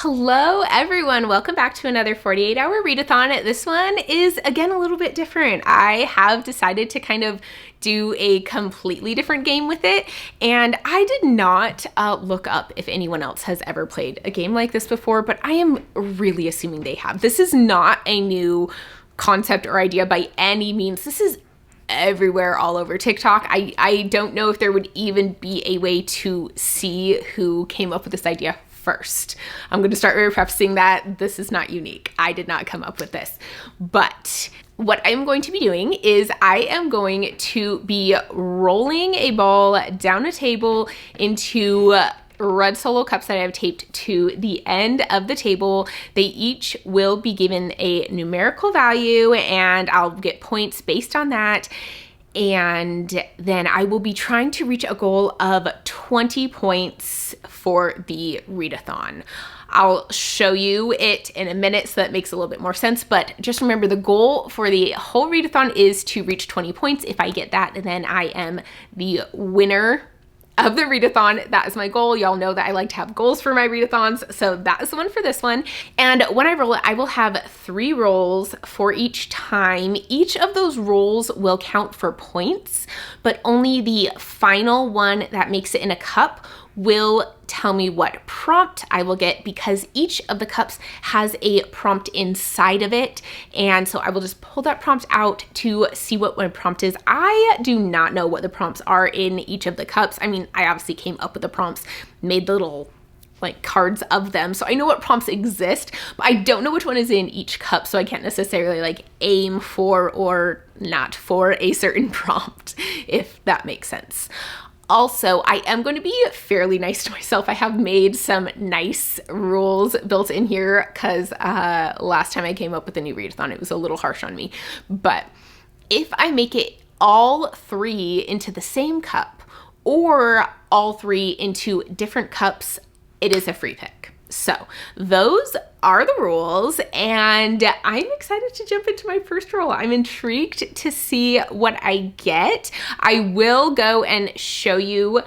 Hello everyone, welcome back to another 48-hour readathon. This one is again a little bit different. I have decided to kind of do a completely different game with it, and I did not look up if anyone else has ever played a game like this before, but I am really assuming they have. This is not a new concept or idea by any means. This is everywhere all over TikTok. I don't know if there would even be a way to see who came up with this idea first. I'm going to start prefacing that this is not unique. I did not come up with this. But what I'm going to be doing is I am going to be rolling a ball down a table into red solo cups that I have taped to the end of the table. They each will be given a numerical value and I'll get points based on that. And then I will be trying to reach a goal of 20 points for the readathon. I'll show you it in a minute so that makes a little bit more sense, but just remember the goal for the whole readathon is to reach 20 points. If I get that, then I am the winner of the readathon. That is my goal. Y'all know that I like to have goals for my readathons, so that is the one for this one. And when I roll it, I will have 3 rolls for each time. Each of those rolls will count for points, but only the final one that makes it in a cup will tell me what prompt I will get, because each of the cups has a prompt inside of it. And so I will just pull that prompt out to see what my prompt is. I do not know what the prompts are in each of the cups. I mean, I obviously came up with the prompts, made the little like cards of them, so I know what prompts exist, but I don't know which one is in each cup, so I can't necessarily like aim for or not for a certain prompt, if that makes sense. Also, I am going to be fairly nice to myself. I have made some nice rules built in here because last time I came up with a new readathon, it was a little harsh on me. But if I make it all 3 into the same cup or all 3 into different cups, it is a free pick. So those are the rules, and I'm excited to jump into my first roll. I'm intrigued to see what I get. I will go and show you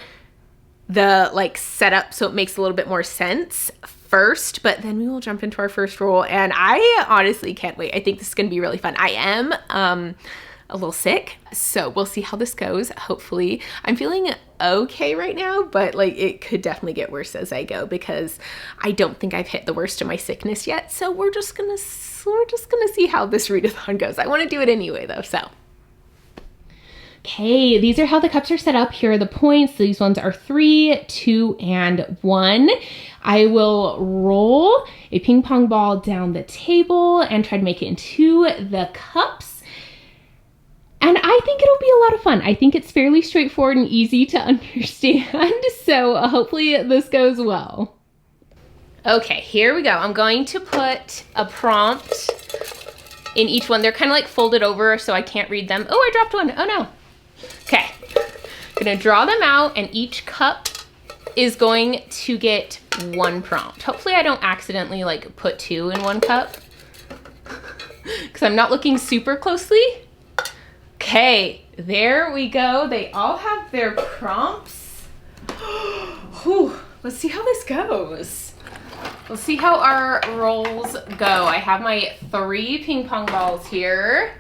the like setup so it makes a little bit more sense first, but then we will jump into our first roll, and I honestly can't wait. I think this is going to be really fun. I am a little sick, so we'll see how this goes. Hopefully I'm feeling okay right now, but like it could definitely get worse as I go, because I don't think I've hit the worst of my sickness yet. So we're just gonna see how this readathon goes. I want to do it anyway though. So okay, these are how the cups are set up. Here are the points. These ones are 3, 2, and 1. I will roll a ping pong ball down the table and try to make it into the cups. And I think it'll be a lot of fun. I think it's fairly straightforward and easy to understand, so hopefully this goes well. Okay, here we go. I'm going to put a prompt in each one. They're kind of like folded over, so I can't read them. Oh, I dropped one. Oh no. Okay, I'm gonna draw them out, and each cup is going to get 1 prompt. Hopefully I don't accidentally like put 2 in 1 cup, because I'm not looking super closely. Okay, there we go. They all have their prompts. Whew, let's see how this goes. Let's see how our rolls go. I have my 3 ping pong balls here.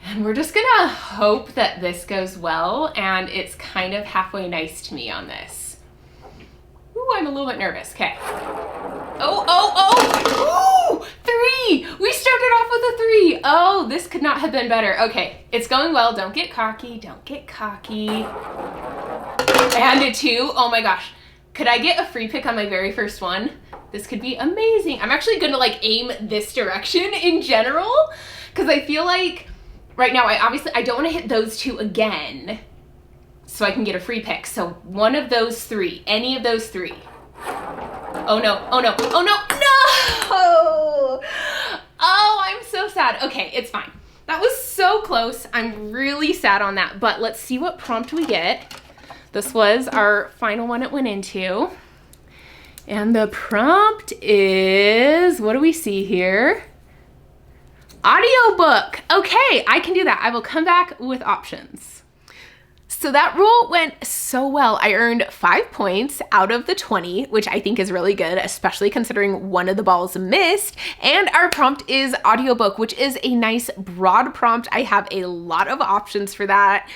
And we're just gonna hope that this goes well, and it's kind of halfway nice to me on this. Ooh, I'm a little bit nervous. Okay. Oh! Ooh! 3! We started off with a 3. Oh, this could not have been better. Okay, it's going well. Don't get cocky. Don't get cocky. And a 2. Oh my gosh. Could I get a free pick on my very first one? This could be amazing. I'm actually gonna like aim this direction in general, because I feel like right now I don't want to hit those 2 again so I can get a free pick. So one of those 3, any of those 3. Oh no, oh no, oh no, no! Oh, I'm so sad. Okay, it's fine. That was so close. I'm really sad on that, but let's see what prompt we get. This was our final one it went into. And the prompt is, what do we see here? Audiobook. Okay, I can do that. I will come back with options. So So that rule went so well. I earned 5 points out of the 20, which I think is really good, especially considering one of the balls missed. And our prompt is audiobook, which is a nice broad prompt. I have a lot of options for that.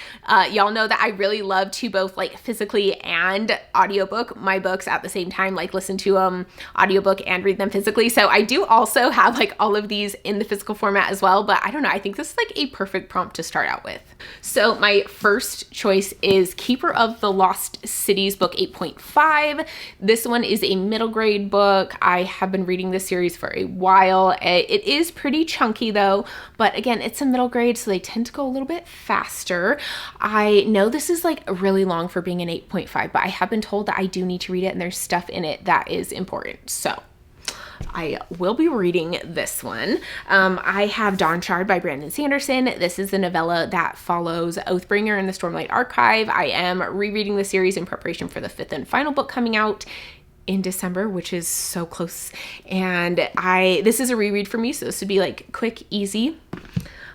Y'all know that I really love to both like physically and audiobook my books at the same time, like listen to audiobook and read them physically. So I do also have like all of these in the physical format as well, but I don't know, I think this is like a perfect prompt to start out with. So my first choice is Keeper of the Lost Cities book 8.5. This one is a middle grade book. I have been reading this series for a while. It is pretty chunky though, but again, it's a middle grade, so they tend to go a little bit faster. I know this is like really long for being an 8.5, but I have been told that I do need to read it and there's stuff in it that is important. So I will be reading this one. I have Dawn Shard by Brandon Sanderson. This is the novella that follows Oathbringer in the Stormlight Archive. I am rereading the series in preparation for the 5th and final book coming out in December, which is so close. And this is a reread for me, so this would be like quick, easy.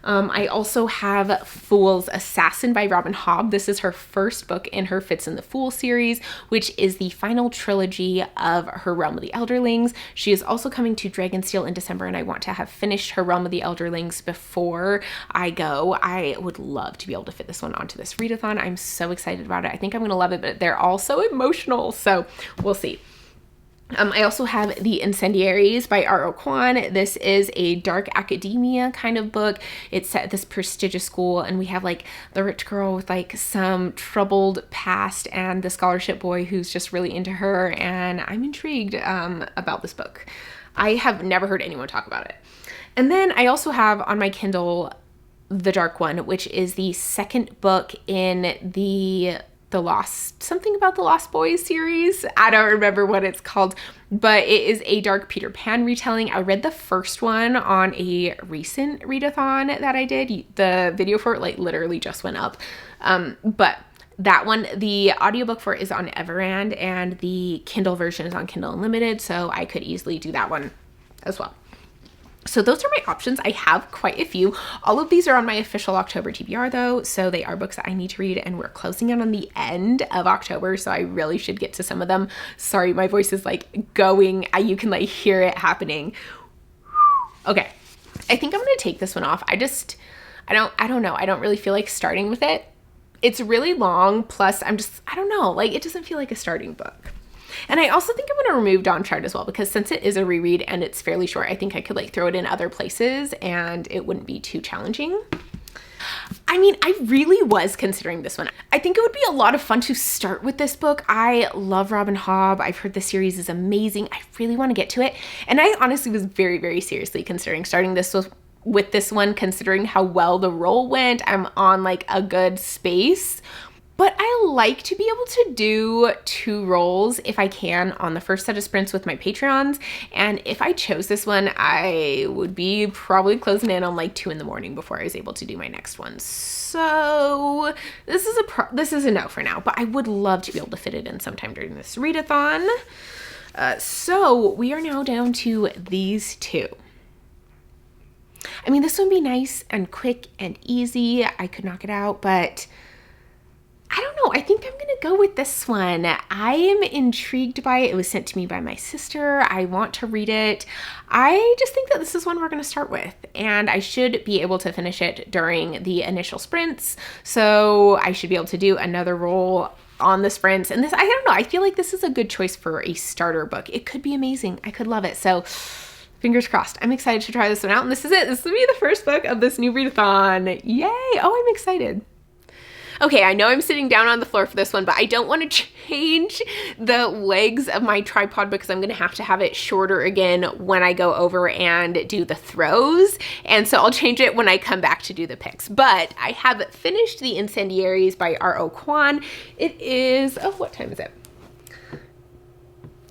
I also have Fool's Assassin by Robin Hobb. This is her first book in her Fits in the Fool series, which is the final trilogy of her Realm of the Elderlings. She is also coming to Dragonsteel in December, and I want to have finished her Realm of the Elderlings before I go. I would love to be able to fit this one onto this readathon. I'm so excited about it. I think I'm going to love it, but they're all so emotional, so we'll see. I also have The Incendiaries by R.O. Kwon. This is a dark academia kind of book. It's set at this prestigious school, and we have like the rich girl with like some troubled past and the scholarship boy who's just really into her, and I'm intrigued about this book. I have never heard anyone talk about it. And then I also have on my Kindle The Dark One, which is the second book in the something about the Lost Boys series. I don't remember what it's called, but it is a dark Peter Pan retelling. I read the first one on a recent readathon that I did. The video for it like literally just went up. But that one, the audiobook for it is on Everand and the Kindle version is on Kindle Unlimited, so I could easily do that one as well. So those are my options. I have quite a few. All of these are on my official October TBR though, so they are books that I need to read, and we're closing in on the end of October, so I really should get to some of them. Sorry, my voice is like going. You can like hear it happening. Okay, I think I'm gonna take this one off. I don't know. I don't really feel like starting with it. It's really long, plus I don't know, like it doesn't feel like a starting book. And I also think I'm going to remove Dawn Shard as well, because since it is a reread and it's fairly short, I think I could like throw it in other places and it wouldn't be too challenging. I mean, I really was considering this one. I think it would be a lot of fun to start with this book. I love Robin Hobb. I've heard the series is amazing. I really want to get to it. And I honestly was very, very seriously considering starting this with this one, considering how well the roll went. I'm on like a good space. But I like to be able to do 2 rolls if I can on the first set of sprints with my Patreons. And if I chose this one, I would be probably closing in on like 2 in the morning before I was able to do my next one. So this is a no for now, but I would love to be able to fit it in sometime during this readathon. So we are now down to these 2. I mean, this would be nice and quick and easy. I could knock it out, but I don't know. I think I'm going to go with this one. I am intrigued by it. It was sent to me by my sister. I want to read it. I just think that this is one we're going to start with, and I should be able to finish it during the initial sprints. So I should be able to do another roll on the sprints. And this, I don't know. I feel like this is a good choice for a starter book. It could be amazing. I could love it. So fingers crossed. I'm excited to try this one out. And this is it. This will be the first book of this new readathon. Yay. Oh, I'm excited. Okay, I know I'm sitting down on the floor for this one, but I don't want to change the legs of my tripod because I'm going to have it shorter again when I go over and do the throws. And so I'll change it when I come back to do the picks. But I have finished The Incendiaries by R.O. Kwon. It is, what time is it?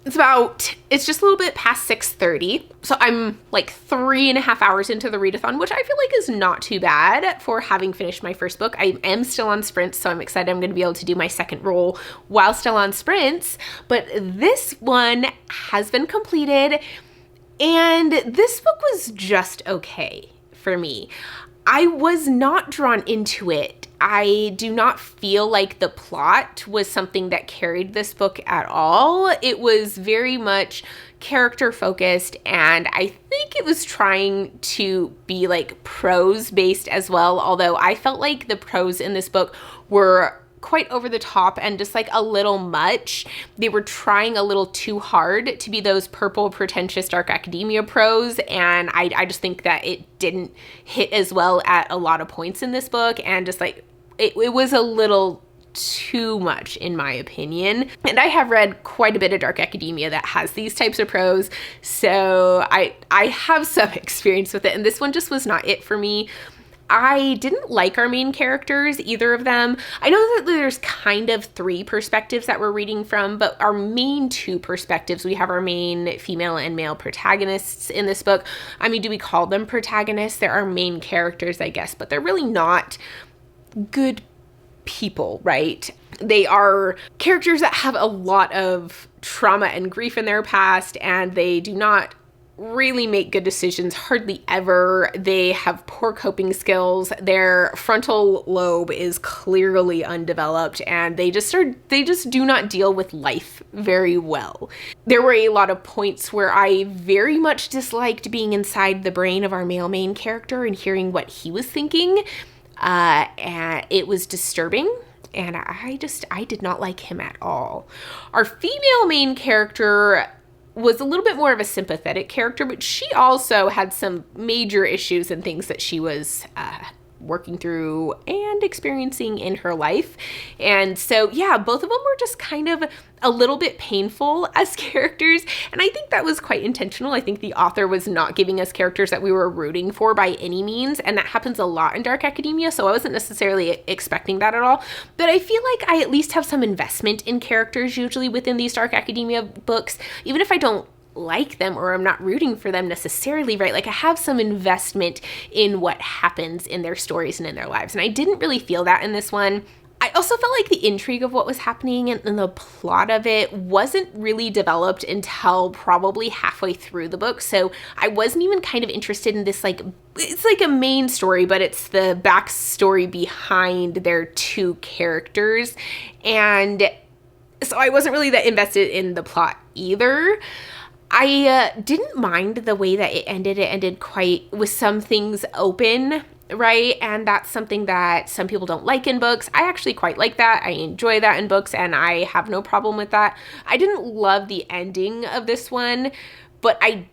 It's just a little bit past 6:30. So I'm like 3.5 hours into the readathon, which I feel like is not too bad for having finished my first book. I am still on sprints, so I'm excited I'm going to be able to do my second roll while still on sprints. But this one has been completed, and this book was just okay for me. I was not drawn into it. I do not feel like the plot was something that carried this book at all. It was very much character focused, and I think it was trying to be like prose based as well, although I felt like the prose in this book were quite over the top and just like a little much. They were trying a little too hard to be those purple pretentious dark academia prose, and I just think that it didn't hit as well at a lot of points in this book, and just like it was a little too much in my opinion. And I have read quite a bit of dark academia that has these types of prose, so I have some experience with it, and this one just was not it for me. I didn't like our main characters, either of them. I know that there's kind of 3 perspectives that we're reading from, but our main 2 perspectives, we have our main female and male protagonists in this book. I mean, do we call them protagonists? They're our main characters, I guess, but they're really not good people, right? They are characters that have a lot of trauma and grief in their past, and they do not really make good decisions hardly ever. They have poor coping skills. Their frontal lobe is clearly undeveloped, and they just do not deal with life very well. There were a lot of points where I very much disliked being inside the brain of our male main character and hearing what he was thinking. And it was disturbing, and I did not like him at all. Our female main character was a little bit more of a sympathetic character, but she also had some major issues and things that she was working through and experiencing in her life. And so, yeah, both of them were just kind of a little bit painful as characters. And I think that was quite intentional. I think the author was not giving us characters that we were rooting for by any means. And that happens a lot in dark academia. So I wasn't necessarily expecting that at all. But I feel like I at least have some investment in characters usually within these dark academia books, even if I don't like them or I'm not rooting for them necessarily, right? Like I have some investment in what happens in their stories and in their lives. And I didn't really feel that in this one. I also felt like the intrigue of what was happening and the plot of it wasn't really developed until probably halfway through the book. So I wasn't even kind of interested in this, like, it's like a main story, but it's the backstory behind their 2 characters. And so I wasn't really that invested in the plot either. I didn't mind the way that it ended. It ended quite with some things open, right? And that's something that some people don't like in books. I actually quite like that. I enjoy that in books, and I have no problem with that. I didn't love the ending of this one, but I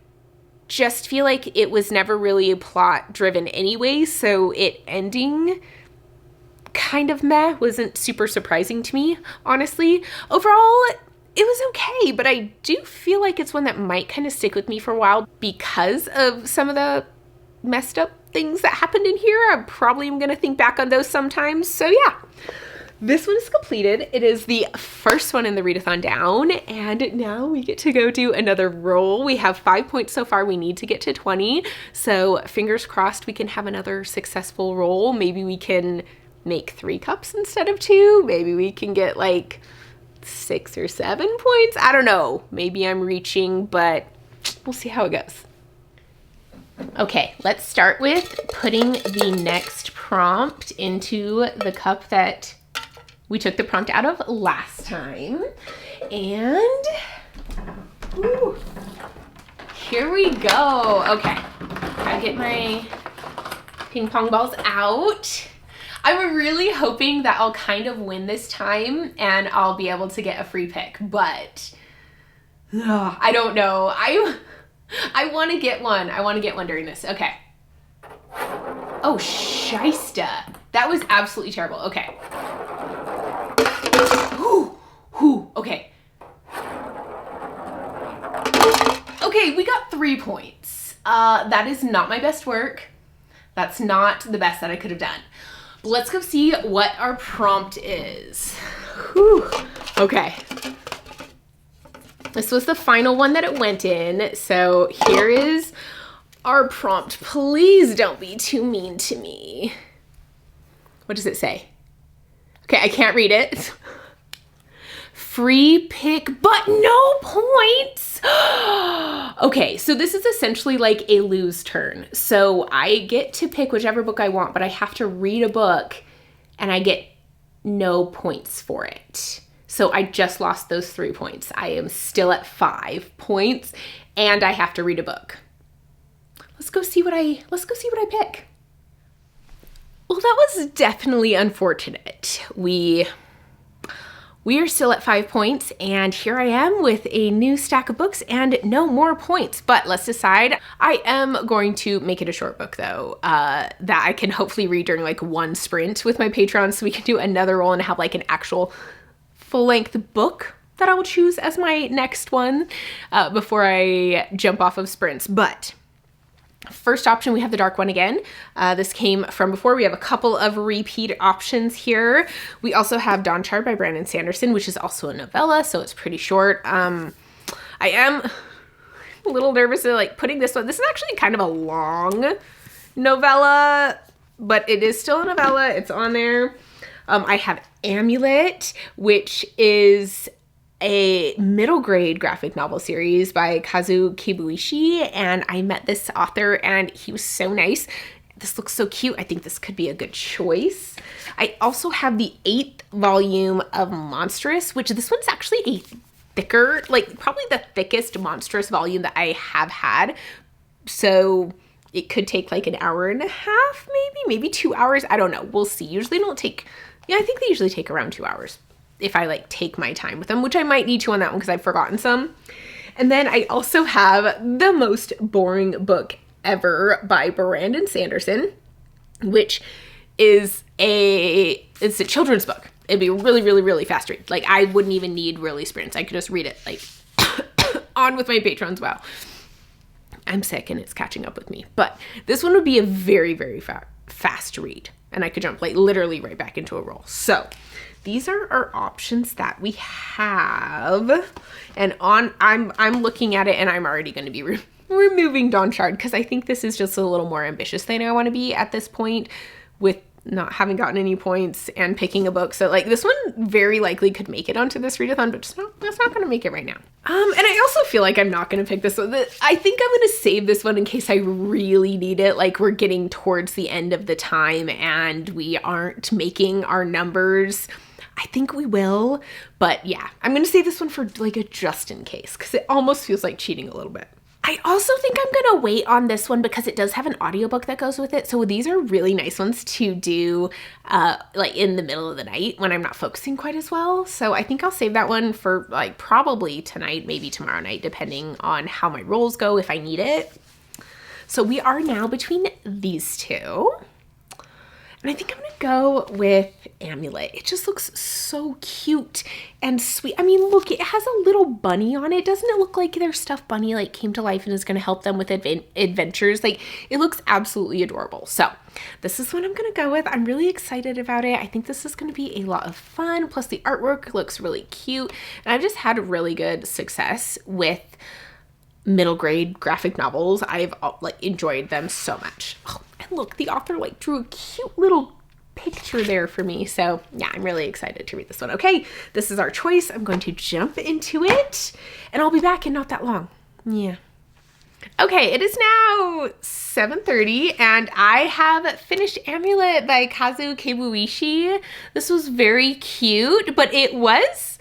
just feel like it was never really plot driven anyway, so it ending kind of meh wasn't super surprising to me, honestly. Overall, it was okay, but I do feel like it's one that might kind of stick with me for a while because of some of the messed up things that happened in here. I probably am going to think back on those sometimes. So yeah, this one is completed. It is the first one in the readathon down, and now we get to go do another roll. We have 5 points so far. We need to get to 20. So fingers crossed we can have another successful roll. Maybe we can make 3 cups instead of 2. Maybe we can get like 6 or 7 points. I don't know. Maybe I'm reaching, but we'll see how it goes. Okay, let's start with putting the next prompt into the cup that we took the prompt out of last time. And ooh, here we go. Okay, gotta get my ping pong balls out. I'm really hoping that I'll kind of win this time and I'll be able to get a free pick, but I don't know. I want to get one. I want to get one during this. Okay. Oh, shysta. That was absolutely terrible. Okay. Okay. Okay, we got 3 points. That is not my best work. That's not the best that I could have done. Let's go see what our prompt is. Whew. Okay. This was the final one that it went in. So here is our prompt. Please don't be too mean to me. What does it say? Okay, I can't read it. Free pick, but no points. Okay, so this is essentially like a lose turn. So I get to pick whichever book I want, but I have to read a book and I get no points for it. So I just lost those 3 points. I am still at 5 points and I have to read a book. Let's go see what I pick. Well, that was definitely unfortunate. We are still at 5 points, and here I am with a new stack of books and no more points. But let's decide. I am going to make it a short book, though, that I can hopefully read during like one sprint with my Patreon, so we can do another roll and have like an actual full-length book that I will choose as my next one before I jump off of sprints. But first option, we have the dark one again. This came from before. We have a couple of repeat options here. We also have Dawn Chard by Brandon Sanderson, which is also a novella, so it's pretty short. I am a little nervous to like putting this one. This is actually kind of a long novella, but it is still a novella. It's on there. I have Amulet, which is a middle grade graphic novel series by Kazu Kibuishi, and I met this author and he was so nice. This looks so cute. I think this could be a good choice. I also have the 8th volume of Monstrous, which this one's actually a thicker, like probably the thickest Monstrous volume that I have had. So it could take like an hour and a half, maybe 2 hours. I don't know. We'll see. Usually don't take, I think they usually take around 2 hours if I like take my time with them, which I might need to on that one because I've forgotten some. And then I also have the most boring book ever by Brandon Sanderson, which is it's a children's book. It'd be really, really, really fast read. Like I wouldn't even need really sprints. I could just read it like on with my patrons. Wow. I'm sick and it's catching up with me. But this one would be a very, very fast read. And I could jump like literally right back into a roll. So these are our options that we have. And I'm looking at it and I'm already going to be removing Dawn Chard because I think this is just a little more ambitious than I want to be at this point with not having gotten any points and picking a book. So like this one very likely could make it onto this readathon, but that's not going to make it right now. And I also feel like I'm not going to pick this one. I think I'm going to save this one in case I really need it. Like we're getting towards the end of the time and we aren't making our numbers. I think we will, but yeah, I'm going to save this one for like a just in case because it almost feels like cheating a little bit. I also think I'm going to wait on this one because it does have an audiobook that goes with it. So these are really nice ones to do like in the middle of the night when I'm not focusing quite as well. So I think I'll save that one for like probably tonight, maybe tomorrow night, depending on how my rolls go if I need it. So we are now between these two. And I think I'm going to go with Amulet. It just looks so cute and sweet. I mean, look, it has a little bunny on it. Doesn't it look like their stuffed bunny like came to life and is going to help them with adventures? Like, it looks absolutely adorable. So this is what I'm going to go with. I'm really excited about it. I think this is going to be a lot of fun. Plus the artwork looks really cute. And I've just had really good success with middle grade graphic novels. I've like enjoyed them so much. Oh, and look, the author like drew a cute little picture there for me. So yeah, I'm really excited to read this one. Okay, this is our choice. I'm going to jump into it and I'll be back in not that long. Yeah. Okay, it is now 7:30 and I have finished Amulet by Kazu Kibuishi. This was very cute, but it was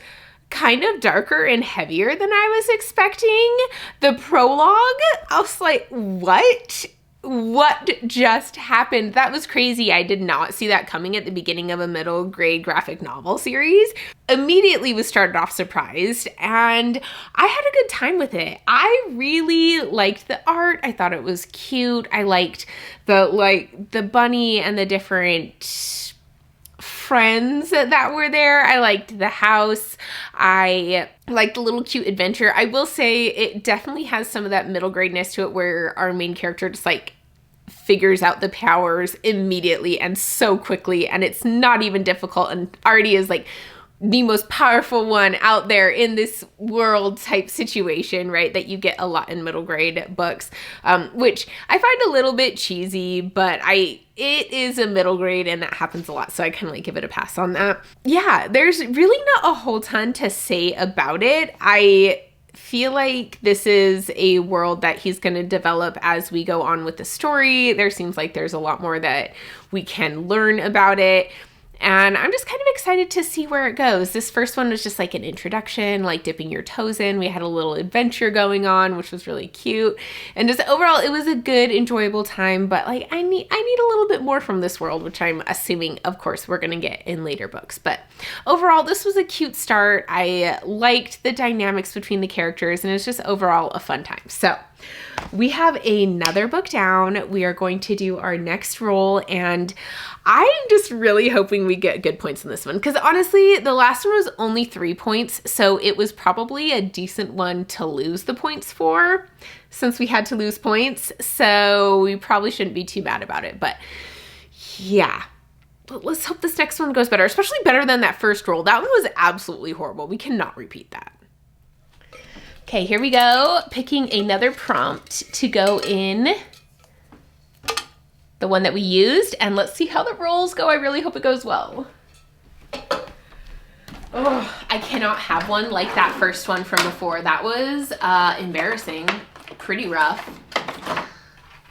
kind of darker and heavier than I was expecting. The prologue, I was like, what just happened? That was crazy. I did not see that coming at the beginning of a middle grade graphic novel series. Immediately was started off surprised and I had a good time with it. I really liked the art. I thought it was cute. I liked the bunny and the different friends that were there. I liked the house. I liked the little cute adventure. I will say it definitely has some of that middle gradeness to it where our main character just like figures out the powers immediately and so quickly, and it's not even difficult and already is like the most powerful one out there in this world type situation, right? That you get a lot in middle grade books, which I find a little bit cheesy, but it is a middle grade and that happens a lot. So I kind of like give it a pass on that. Yeah, there's really not a whole ton to say about it. I feel like this is a world that he's going to develop as we go on with the story. There seems like there's a lot more that we can learn about it. And I'm just kind of excited to see where it goes. This first one was just like an introduction, like dipping your toes in. We had a little adventure going on, which was really cute. And just overall, it was a good, enjoyable time. But like, I need a little bit more from this world, which I'm assuming, of course, we're going to get in later books. But overall, this was a cute start. I liked the dynamics between the characters, and it's just overall a fun time. So we have another book down. We are going to do our next roll, and I'm just really hoping we get good points in this one, because honestly, the last one was only 3 points, so it was probably a decent one to lose the points for, since we had to lose points, so we probably shouldn't be too bad about it. But yeah, but let's hope this next one goes better, especially better than that first roll. That one was absolutely horrible. We cannot repeat that. Okay, here we go. Picking another prompt to go in the one that we used, and let's see how the rolls go. I really hope it goes well. Oh, I cannot have one like that first one from before. That was embarrassing, pretty rough.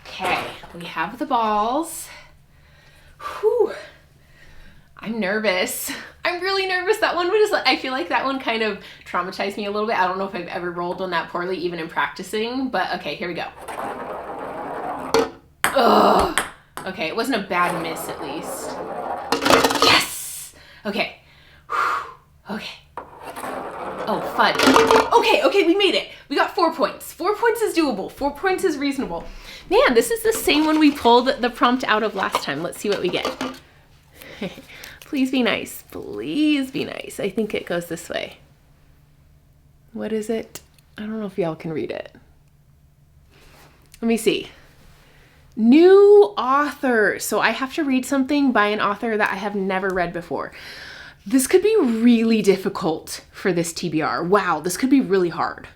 Okay, we have the balls. Whew. I'm nervous. I'm really nervous. That one was, I feel like that one kind of traumatized me a little bit. I don't know if I've ever rolled one that poorly, even in practicing, but okay, here we go. Ugh. Okay, it wasn't a bad miss at least. Yes! Okay. Whew. Okay. Oh, fun. Okay, we made it. We got 4 points. 4 points is doable. 4 points is reasonable. Man, this is the same one we pulled the prompt out of last time. Let's see what we get. Please be nice. Please be nice. I think it goes this way. What is it? I don't know if y'all can read it. Let me see. New author. So I have to read something by an author that I have never read before. This could be really difficult for this TBR. Wow, this could be really hard.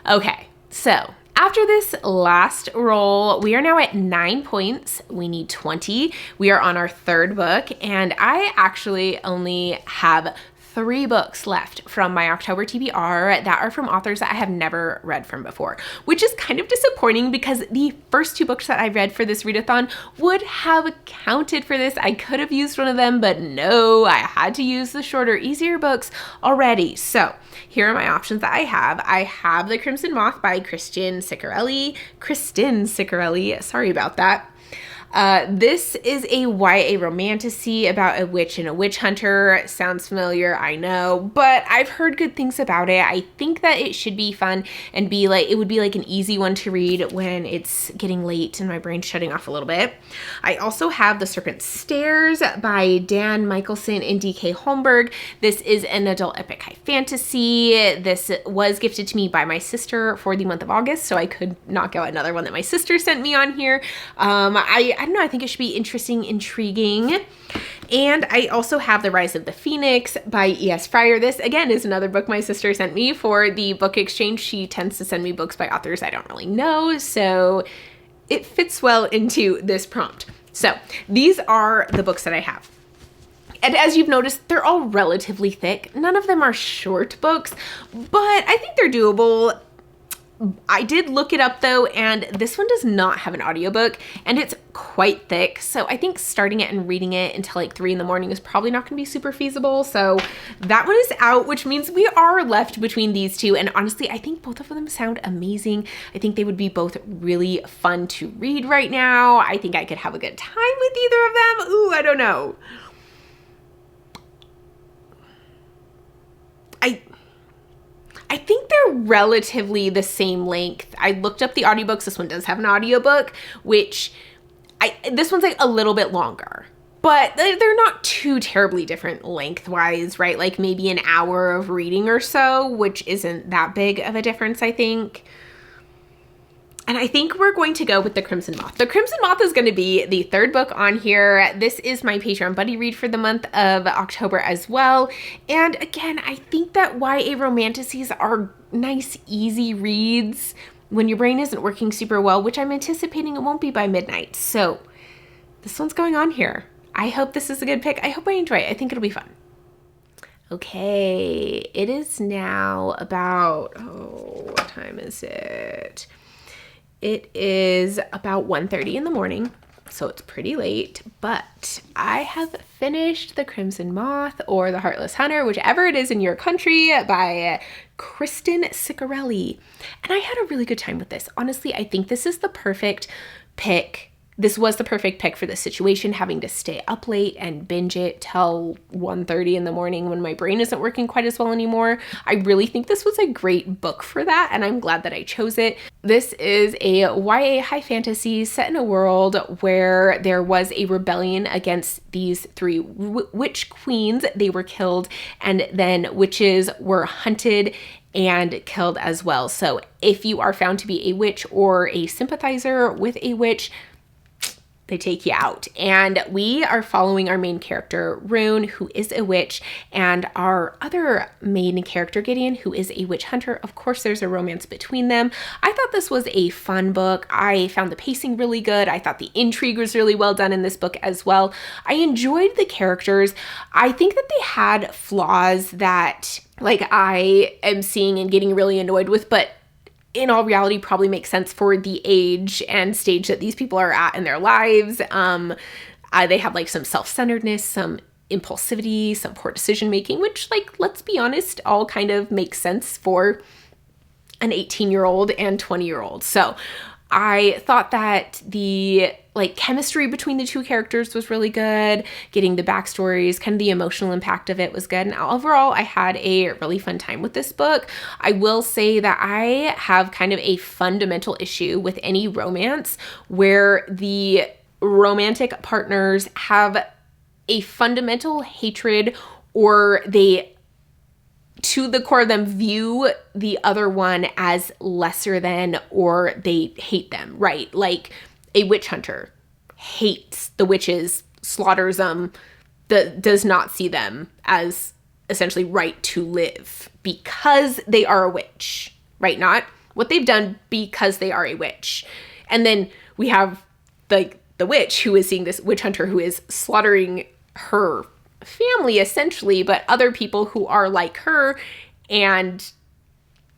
Okay, so after this last roll, we are now at 9 points. We need 20. We are on our third book, and I actually only have 3 books left from my October TBR that are from authors that I have never read from before, which is kind of disappointing because the first 2 books that I read for this readathon would have counted for this. I could have used one of them, but no, I had to use the shorter, easier books already. So here are my options that I have. I have The Crimson Moth by Kristen Ciccarelli, sorry about that. This is a YA romantasy about a witch and a witch hunter. Sounds familiar, I know, but I've heard good things about it. I think that it should be fun and be like, it would be like an easy one to read when it's getting late and my brain's shutting off a little bit. I also have The Serpent Stairs by Dan Michelson and DK Holmberg. This is an adult epic high fantasy. This was gifted to me by my sister for the month of August, so I could knock out another one that my sister sent me on here. I don't know, I think it should be interesting, intriguing. And I also have The Rise of the Phoenix by E.S. Fryer. This, again, is another book my sister sent me for the book exchange. She tends to send me books by authors I don't really know, so it fits well into this prompt. So these are the books that I have. And as you've noticed, they're all relatively thick. None of them are short books, but I think they're doable. I did look it up though, and this one does not have an audiobook, and it's quite thick. So I think starting it and reading it until like 3 in the morning is probably not gonna be super feasible. So that one is out, which means we are left between these 2. And honestly, I think both of them sound amazing. I think they would be both really fun to read right now. I think I could have a good time with either of them. Ooh, I don't know. I think they're relatively the same length. I looked up the audiobooks. This one does have an audiobook, which this one's like a little bit longer, but they're not too terribly different lengthwise, right? Like maybe an hour of reading or so, which isn't that big of a difference, I think. And I think we're going to go with The Crimson Moth. The Crimson Moth is going to be the 3rd book on here. This is my Patreon buddy read for the month of October as well. And again, I think that YA romantasies are nice, easy reads when your brain isn't working super well, which I'm anticipating it won't be by midnight. So this one's going on here. I hope this is a good pick. I hope I enjoy it. I think it'll be fun. Okay, it is now about, oh, what time is it? It is about 1:30 in the morning, so it's pretty late, but I have finished The Crimson Moth or The Heartless Hunter, whichever it is in your country, by Kristen Ciccarelli. And I had a really good time with this. Honestly, I think this is the perfect pick. This was the perfect pick for this situation, having to stay up late and binge it till 1:30 in the morning when my brain isn't working quite as well anymore. I really think this was a great book for that, and I'm glad that I chose it. This is a YA high fantasy set in a world where there was a rebellion against these three witch queens. They were killed, and then witches were hunted and killed as well. So if you are found to be a witch or a sympathizer with a witch, they take you out. And we are following our main character, Rune, who is a witch, and our other main character, Gideon, who is a witch hunter. Of course, there's a romance between them. I thought this was a fun book. I found the pacing really good. I thought the intrigue was really well done in this book as well. I enjoyed the characters. I think that they had flaws that, like, I am seeing and getting really annoyed with, but in all reality probably makes sense for the age and stage that these people are at in their lives. They have like some self-centeredness, some impulsivity, some poor decision making, which, like, let's be honest, all kind of makes sense for an 18-year-old and 20-year-old. So I thought that the chemistry between the two characters was really good. Getting the backstories, kind of the emotional impact of it was good. And overall, I had a really fun time with this book. I will say that I have kind of a fundamental issue with any romance where the romantic partners have a fundamental hatred, or they, to the core of them, view the other one as lesser than, or they hate them, right? Like a witch hunter hates the witches, slaughters them, does not see them as essentially right to live because they are a witch, right? Not what they've done, because they are a witch. And then we have the witch who is seeing this witch hunter who is slaughtering her family essentially, but other people who are like her. And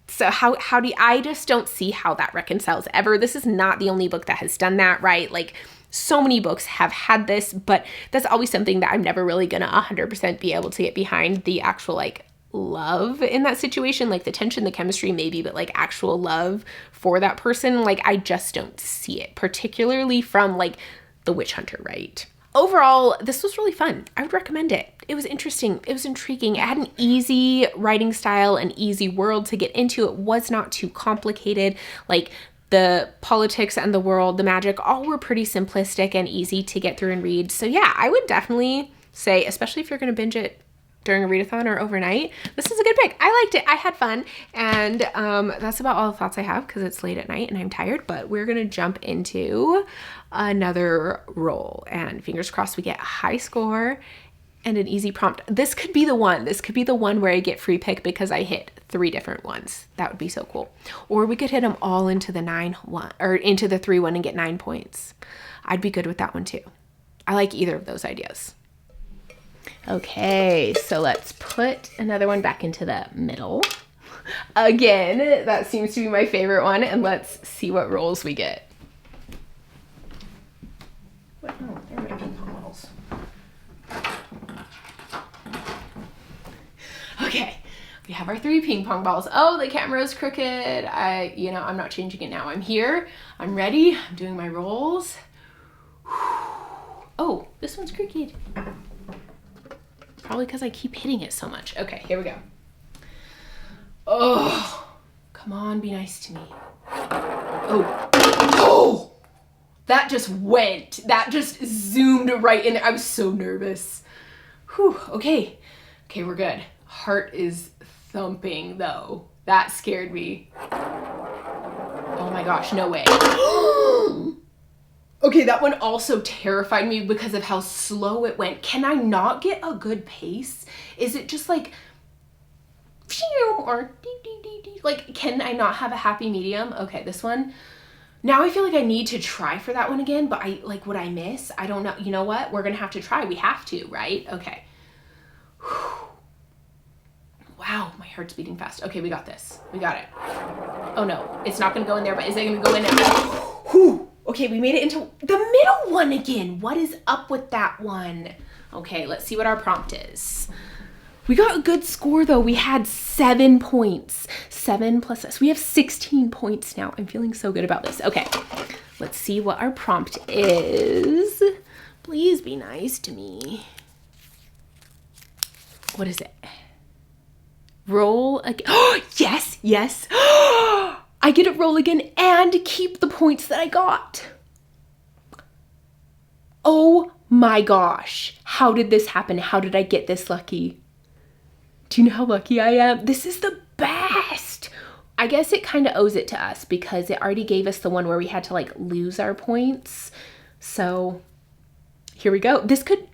so how do you, I just don't see how that reconciles ever. This is not the only book that has done that, right? Like, so many books have had this, but that's always something that I'm never really gonna 100% be able to get behind, the actual like love in that situation, like the tension, the chemistry maybe, but like actual love for that person, like I just don't see it, particularly from like the witch hunter, right? Overall, this was really fun. I would recommend it. It was interesting. It was intriguing. It had an easy writing style, an easy world to get into. It was not too complicated. Like the politics and the world, the magic, all were pretty simplistic and easy to get through and read. So yeah, I would definitely say, especially if you're going to binge it during a readathon or overnight, this is a good pick. I liked it. I had fun. And that's about all the thoughts I have because it's late at night and I'm tired, but we're going to jump into another roll, and fingers crossed we get a high score and an easy prompt. This could be the one. This could be the one where I get free pick because I hit 3 different ones. That would be so cool. Or we could hit them all into the 9-1 or into the 3-1 and get 9 points. I'd be good with that one too. I like either of those ideas. Okay, so let's put another one back into the middle. Again, that seems to be my favorite one, and let's see what rolls we get. Oh, there are my ping pong balls. Okay, we have our 3 ping pong balls. Oh, the camera's crooked. I'm not changing it now. I'm here. I'm ready. I'm doing my rolls. Oh, this one's crooked. Probably because I keep hitting it so much. Okay, here we go. Oh, come on, be nice to me. Oh, that just went. That just zoomed right in. I was so nervous. Whew, okay, we're good. Heart is thumping though. That scared me. Oh my gosh, no way. Okay, that one also terrified me because of how slow it went. Can I not get a good pace? Is it just like, or like, can I not have a happy medium? Okay, this one. Now I feel like I need to try for that one again, but would I miss? I don't know. You know what? We're gonna have to try. We have to, right? Okay. Ow, my heart's beating fast. Okay, we got this. We got it. Oh no, it's not gonna go in there, but is it gonna go in there? Whew. Okay, we made it into the middle one again. What is up with that one? Okay, let's see what our prompt is. We got a good score though. We had 7 points. 7 plus us. We have 16 points now. I'm feeling so good about this. Okay, let's see what our prompt is. Please be nice to me. What is it? Roll again. Oh, yes, yes. I get to roll again and keep the points that I got. Oh my gosh. How did this happen? How did I get this lucky? Do you know how lucky I am? This is the best. I guess it kind of owes it to us because it already gave us the one where we had to like lose our points. So here we go. This could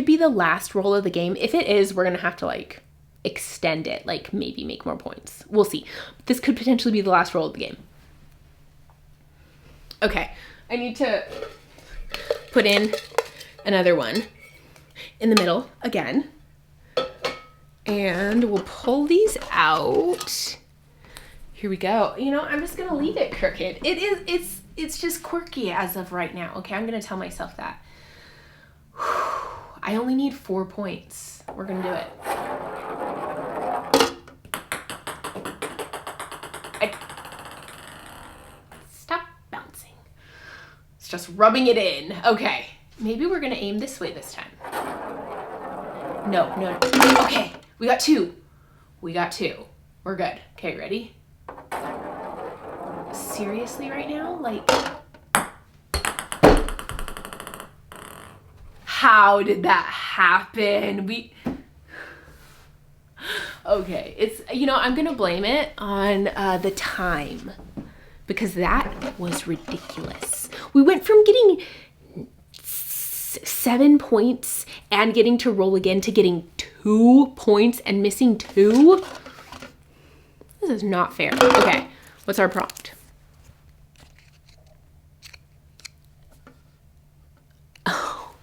be the last roll of the game. If it is, we're going to have to like extend it, like maybe make more points. We'll see. This could potentially be the last roll of the game. Okay, I need to put in another one in the middle again. And we'll pull these out. Here we go. You know, I'm just gonna leave it crooked. It's just quirky as of right now. Okay, I'm gonna tell myself that. I only need 4 points. We're gonna do it. Stop bouncing. It's just rubbing it in. Okay, maybe we're gonna aim this way this time. No. Okay, we got 2. We got 2. We're good. Okay, ready? Seriously right now? Like, how did that happen? Okay, it's, you know, I'm gonna blame it on the time because that was ridiculous. We went from getting 7 points and getting to roll again to getting 2 points and missing 2. This is not fair. Okay, what's our prompt? Oh,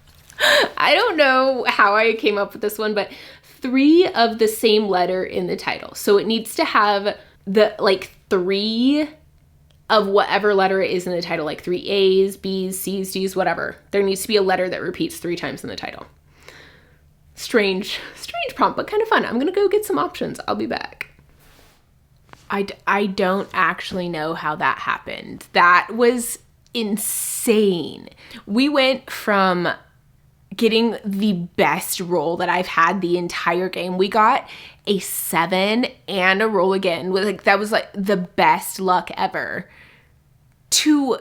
I don't know how I came up with this one, but 3 of the same letter in the title. So it needs to have the like 3 of whatever letter it is in the title, like 3 A's, B's, C's, D's, whatever. There needs to be a letter that repeats 3 times in the title. Strange prompt, but kind of fun. I'm gonna go get some options. I'll be back. I don't actually know how that happened. That was insane. We went from getting the best roll that I've had the entire game. We got a 7 and a roll again. Like, that was like the best luck ever. To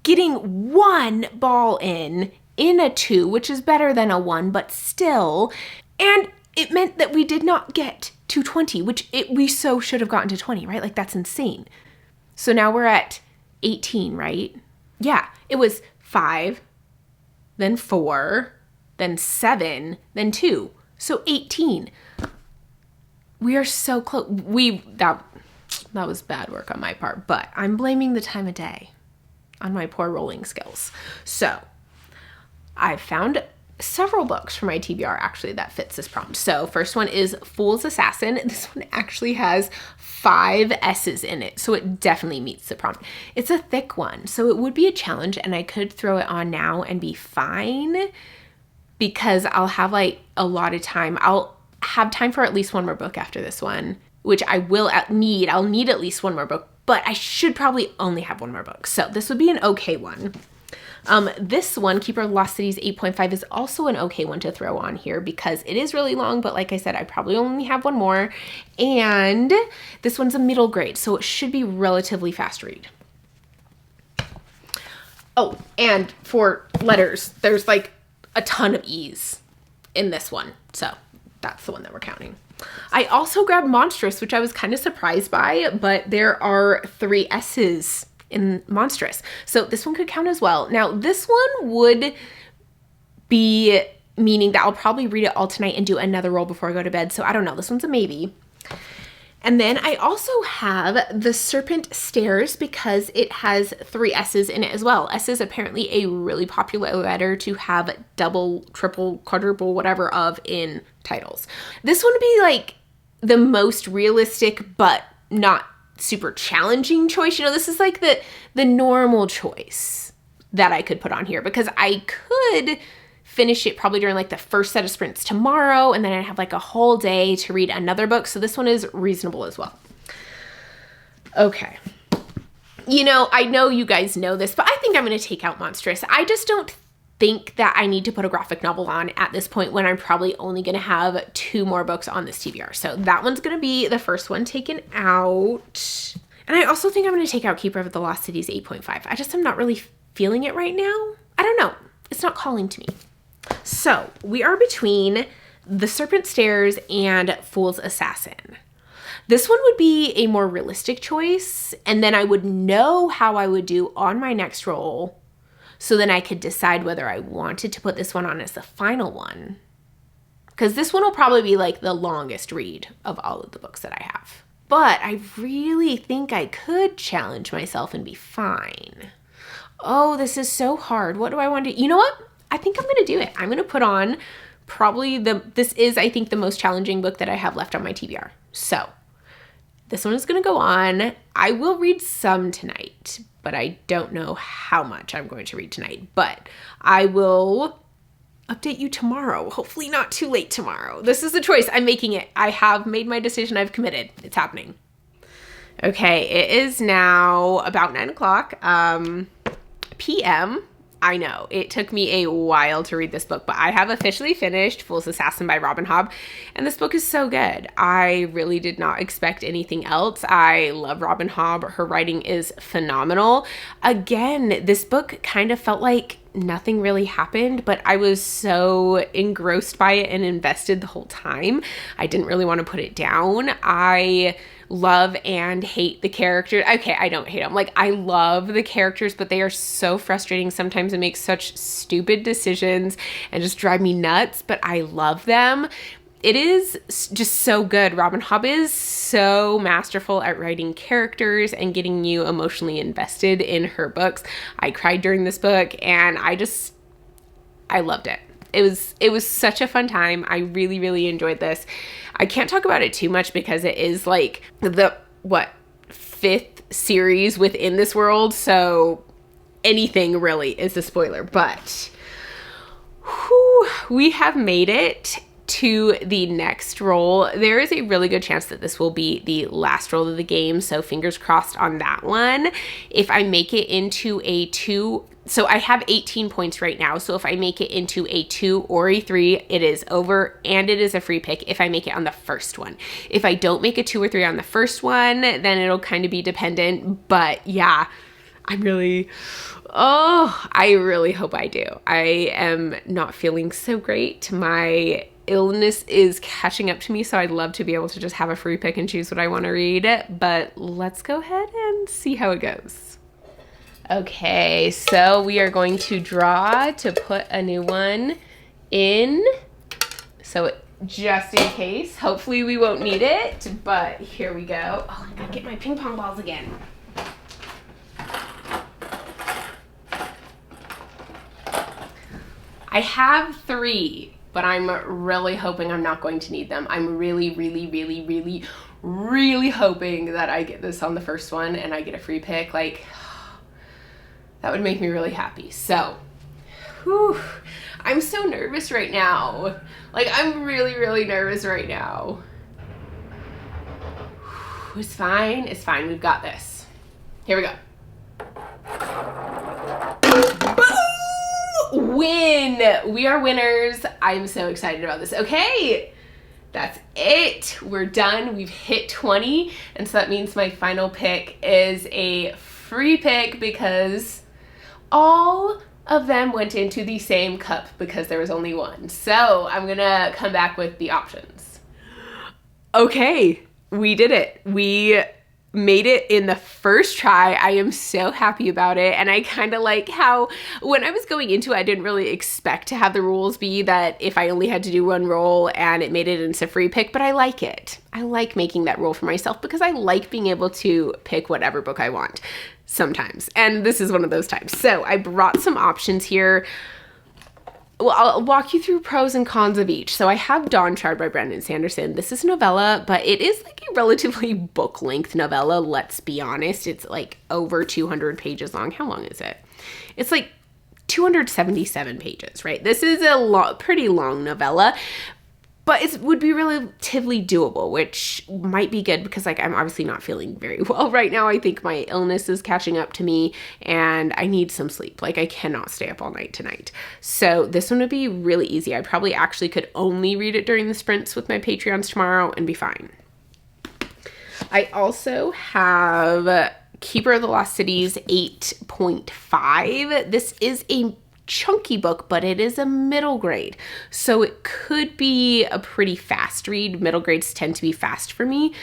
getting 1 ball in a 2, which is better than a 1, but still. And it meant that we did not get to 20, which we so should have gotten to 20, right? Like, that's insane. So now we're at 18, right? Yeah, it was 5, then 4, then 7, then 2. So 18. We are so close. That was bad work on my part, but I'm blaming the time of day on my poor rolling skills. So I found several books for my TBR actually that fits this prompt. So first one is Fool's Assassin. This one actually has 5 S's in it, so it definitely meets the prompt. It's a thick one, so it would be a challenge, and I could throw it on now and be fine because I'll have like a lot of time. I'll have time for at least 1 more book after this one, which I will need. I'll need at least 1 more book, but I should probably only have 1 more book. So this would be an okay one. This one, Keeper of Lost Cities 8.5, is also an okay one to throw on here because it is really long, but like I said, I probably only have 1 more. And this one's a middle grade, so it should be relatively fast read. Oh, and for letters, there's like a ton of E's in this one. So that's the one that we're counting. I also grabbed Monstrous, which I was kind of surprised by, but there are 3 S's in Monstrous. So this one could count as well. Now, this one would be meaning that I'll probably read it all tonight and do another roll before I go to bed. So I don't know. This one's a maybe. And then I also have The Serpent Stairs because it has 3 S's in it as well. S is apparently a really popular letter to have double, triple, quadruple, whatever of in titles. This one would be like the most realistic but not super challenging choice. You know, this is like the normal choice that I could put on here, because I could finish it probably during like the first set of sprints tomorrow, and then I'd have like a whole day to read another book. So this one is reasonable as well. Okay. You know, I know you guys know this, but I think I'm going to take out Monstrous. I just don't think that I need to put a graphic novel on at this point when I'm probably only going to have 2 more books on this TBR. So that one's going to be the first one taken out. And I also think I'm going to take out Keeper of the Lost Cities 8.5. I just am not really feeling it right now. I don't know. It's not calling to me. So we are between The Serpent Stairs and Fool's Assassin. This one would be a more realistic choice, and then I would know how I would do on my next roll, so then I could decide whether I wanted to put this one on as the final one. Because this one will probably be like the longest read of all of the books that I have. But I really think I could challenge myself and be fine. Oh, this is so hard. What do I want to do? You know what? I think I'm going to do it. I'm going to put on probably this is, I think, the most challenging book that I have left on my TBR. So this one is going to go on. I will read some tonight, but I don't know how much I'm going to read tonight. But I will update you tomorrow. Hopefully not too late tomorrow. This is the choice. I'm making it. I have made my decision. I've committed. It's happening. Okay, it is now about 9 o'clock p.m. I know, it took me a while to read this book, but I have officially finished Fool's Assassin by Robin Hobb, and this book is so good. I really did not expect anything else. I love Robin Hobb. Her writing is phenomenal. Again, this book kind of felt like nothing really happened, but I was so engrossed by it and invested the whole time. I didn't really want to put it down. I love and hate the characters. Okay, I don't hate them. Like, I love the characters, but they are so frustrating sometimes and make such stupid decisions and just drive me nuts, but I love them. It is just so good. Robin Hobb is so masterful at writing characters and getting you emotionally invested in her books. I cried during this book, and I loved it. It was such a fun time. I really, really enjoyed this. I can't talk about it too much because it is like the, 5th series within this world. So anything really is a spoiler, but we have made it to the next roll. There is a really good chance that this will be the last roll of the game, so fingers crossed on that one. If I make it into a 2, so I have 18 points right now, so if I make it into a 2 or a 3, it is over, and it is a free pick if I make it on the first one. If I don't make a 2 or 3 on the first one, then it'll kind of be dependent, but yeah, I really hope I do. I am not feeling so great. My illness is catching up to me, so I'd love to be able to just have a free pick and choose what I want to read, but let's go ahead and see how it goes. Okay, so we are going to draw to put a new one in, so just in case. Hopefully we won't need it, but here we go. Oh, I gotta get my ping pong balls again. I have 3, but I'm really hoping I'm not going to need them. I'm really, really, really, really, really hoping that I get this on the first one and I get a free pick. Like, that would make me really happy. So, I'm so nervous right now. Like, I'm really, really nervous right now. It's fine. It's fine. We've got this. Here we go. Win! We are winners. I'm so excited about this. Okay, that's it. We're done. We've hit 20, and so that means my final pick is a free pick because all of them went into the same cup because there was only one. So I'm gonna come back with the options. Okay, we did it. We made it in the first try. I am so happy about it, and I kind of like how when I was going into it, I didn't really expect to have the rules be that if I only had to do one roll and it made it into free pick, but I like it. I like making that rule for myself because I like being able to pick whatever book I want sometimes, and this is one of those times. So I brought some options here. Well, I'll walk you through pros and cons of each. So I have Dawn Shard by Brandon Sanderson. This is a novella, but it is like a relatively book-length novella, let's be honest. It's like over 200 pages long. How long is it? It's like 277 pages, right? This is a pretty long novella, but it would be relatively doable, which might be good because like I'm obviously not feeling very well right now. I think my illness is catching up to me and I need some sleep. Like I cannot stay up all night tonight. So this one would be really easy. I probably actually could only read it during the sprints with my Patreons tomorrow and be fine. I also have Keeper of the Lost Cities 8.5. This is a chunky book, but it is a middle grade. So it could be a pretty fast read. Middle grades tend to be fast for me,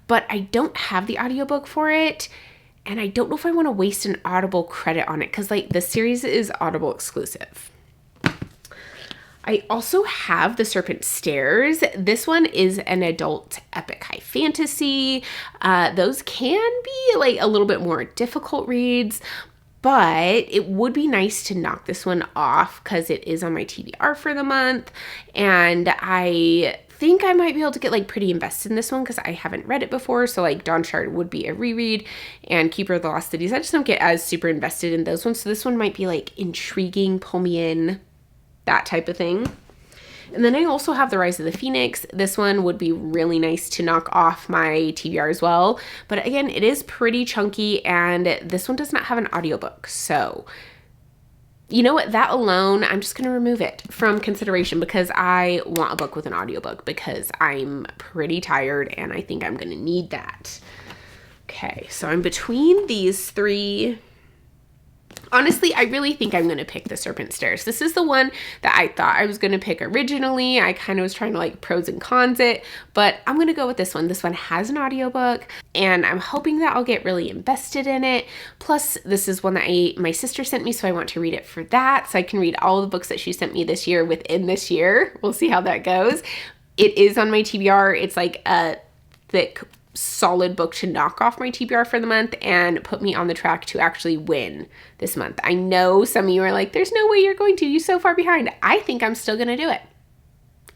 but I don't have the audiobook for it. And I don't know if I want to waste an Audible credit on it because like the series is Audible exclusive. I also have The Serpent Stairs. This one is an adult epic high fantasy. Those can be like a little bit more difficult reads, but it would be nice to knock this one off because it is on my TBR for the month. And I think I might be able to get like pretty invested in this one because I haven't read it before. So like Dawn Shard would be a reread and Keeper of the Lost Cities, I just don't get as super invested in those ones. So this one might be like intriguing, pull me in, that type of thing. And then I also have The Rise of the Phoenix. This one would be really nice to knock off my TBR as well. But again, it is pretty chunky and this one does not have an audiobook. So you know what? That alone, I'm just going to remove it from consideration because I want a book with an audiobook because I'm pretty tired and I think I'm going to need that. Okay, so I'm between these three. Honestly, I really think I'm going to pick The Serpent Stairs. This is the one that I thought I was going to pick originally. I kind of was trying to like pros and cons it, but I'm going to go with this one. This one has an audiobook and I'm hoping that I'll get really invested in it. Plus, this is one that my sister sent me, so I want to read it for that. So I can read all the books that she sent me this year within this year. We'll see how that goes. It is on my TBR. It's like a thick, solid book to knock off my TBR for the month and put me on the track to actually win this month. I know some of you are like, there's no way you're going to. You're so far behind. I think I'm still going to do it.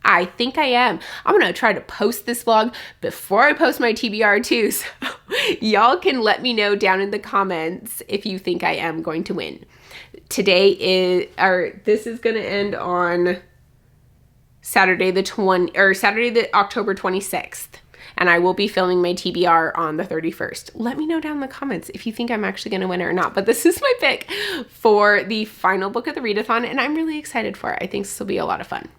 I think I am. I'm going to try to post this vlog before I post my TBR too. So y'all can let me know down in the comments if you think I am going to win. This is going to end on Saturday the October 26th. And I will be filming my TBR on the 31st. Let me know down in the comments if you think I'm actually going to win it or not. But this is my pick for the final book of the readathon, and I'm really excited for it. I think this will be a lot of fun.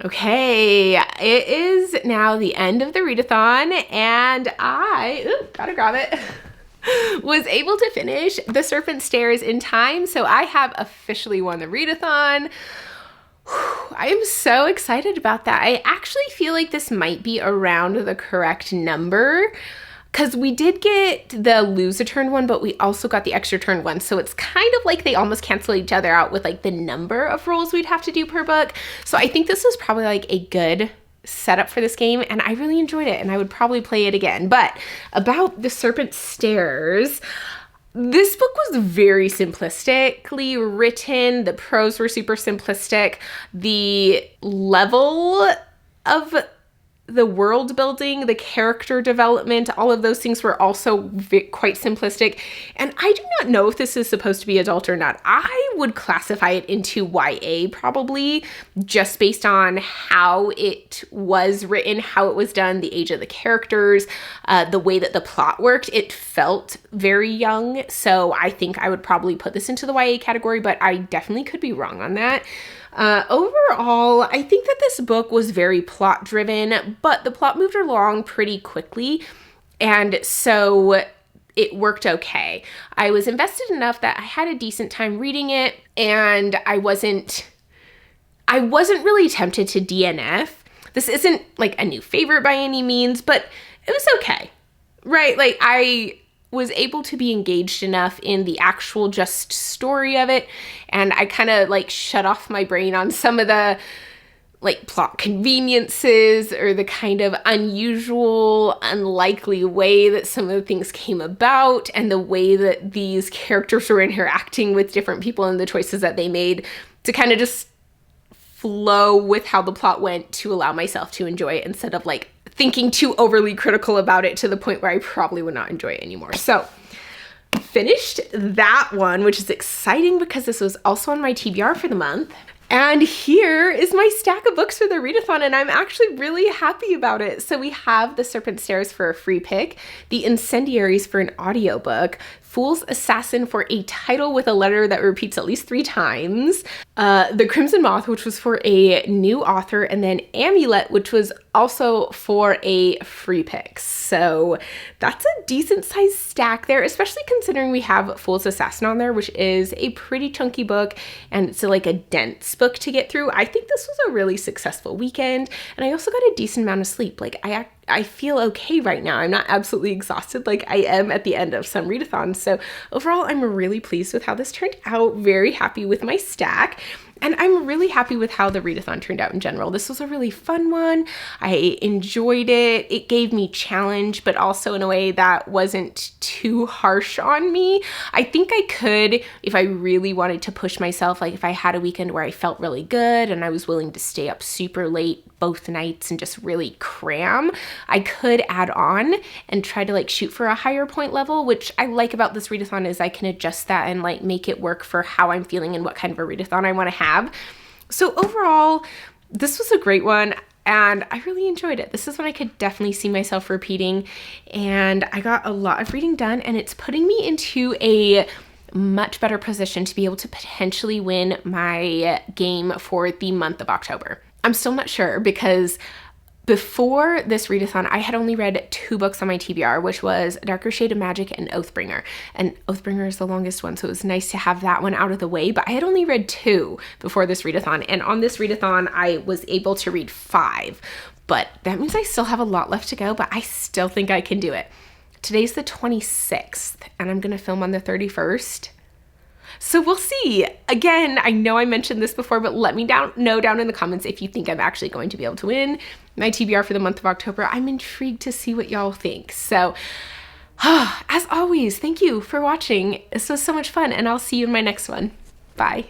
Okay, it is now the end of the readathon, and gotta grab it, was able to finish The Serpent Stairs in time. So I have officially won the readathon. I am so excited about that. I actually feel like this might be around the correct number because we did get the lose a turn one, but we also got the extra turn one. So it's kind of like they almost cancel each other out with like the number of rolls we'd have to do per book. So I think this was probably like a good setup for this game and I really enjoyed it and I would probably play it again. But about The Serpent Stairs, this book was very simplistically written. The prose were super simplistic. The level of the world building, the character development, all of those things were also quite simplistic. And I do not know if this is supposed to be adult or not. I would classify it into YA probably, just based on how it was written, how it was done, the age of the characters, the way that the plot worked. It felt very young. So I think I would probably put this into the YA category, but I definitely could be wrong on that. Overall, I think that this book was very plot driven, but the plot moved along pretty quickly. And so it worked okay. I was invested enough that I had a decent time reading it and I wasn't really tempted to DNF. This isn't like a new favorite by any means, but it was okay, right? Like I was able to be engaged enough in the actual just story of it. And I kind of like shut off my brain on some of the like plot conveniences or the kind of unusual, unlikely way that some of the things came about and the way that these characters were interacting with different people and the choices that they made to kind of just flow with how the plot went to allow myself to enjoy it instead of like thinking too overly critical about it to the point where I probably would not enjoy it anymore. So finished that one, which is exciting because this was also on my TBR for the month. And here is my stack of books for the readathon, and I'm actually really happy about it. So we have The Serpent Stairs for a free pick, The Incendiaries for an audiobook, Fool's Assassin for a title with a letter that repeats at least 3 times, The Crimson Moth, which was for a new author, and then Amulet, which was also for a free pick. So that's a decent sized stack there, especially considering we have Fool's Assassin on there, which is a pretty chunky book and it's like a dense book to get through. I think this was a really successful weekend, and I also got a decent amount of sleep. Like I feel okay right now. I'm not absolutely exhausted like I am at the end of some readathons. So overall, I'm really pleased with how this turned out. Very happy with my stack. And I'm really happy with how the readathon turned out in general. This was a really fun one. I enjoyed it. It gave me challenge, but also in a way that wasn't too harsh on me. I think I could, if I really wanted to push myself, like if I had a weekend where I felt really good and I was willing to stay up super late both nights and just really cram, I could add on and try to like shoot for a higher point level, which I like about this readathon is I can adjust that and like make it work for how I'm feeling and what kind of a readathon I want to have. So overall, this was a great one and I really enjoyed it. This is one I could definitely see myself repeating, and I got a lot of reading done, and it's putting me into a much better position to be able to potentially win my game for the month of October. I'm still not sure because before this readathon, I had only read 2 books on my TBR, which was Darker Shade of Magic and Oathbringer. And Oathbringer is the longest one, so it was nice to have that one out of the way, but I had only read 2 before this readathon. And on this readathon, I was able to read 5, but that means I still have a lot left to go, but I still think I can do it. Today's the 26th, and I'm gonna film on the 31st. So we'll see. Again, I know I mentioned this before, but let me know down in the comments if you think I'm actually going to be able to win my TBR for the month of October. I'm intrigued to see what y'all think. So as always, thank you for watching. This was so much fun, and I'll see you in my next one. Bye.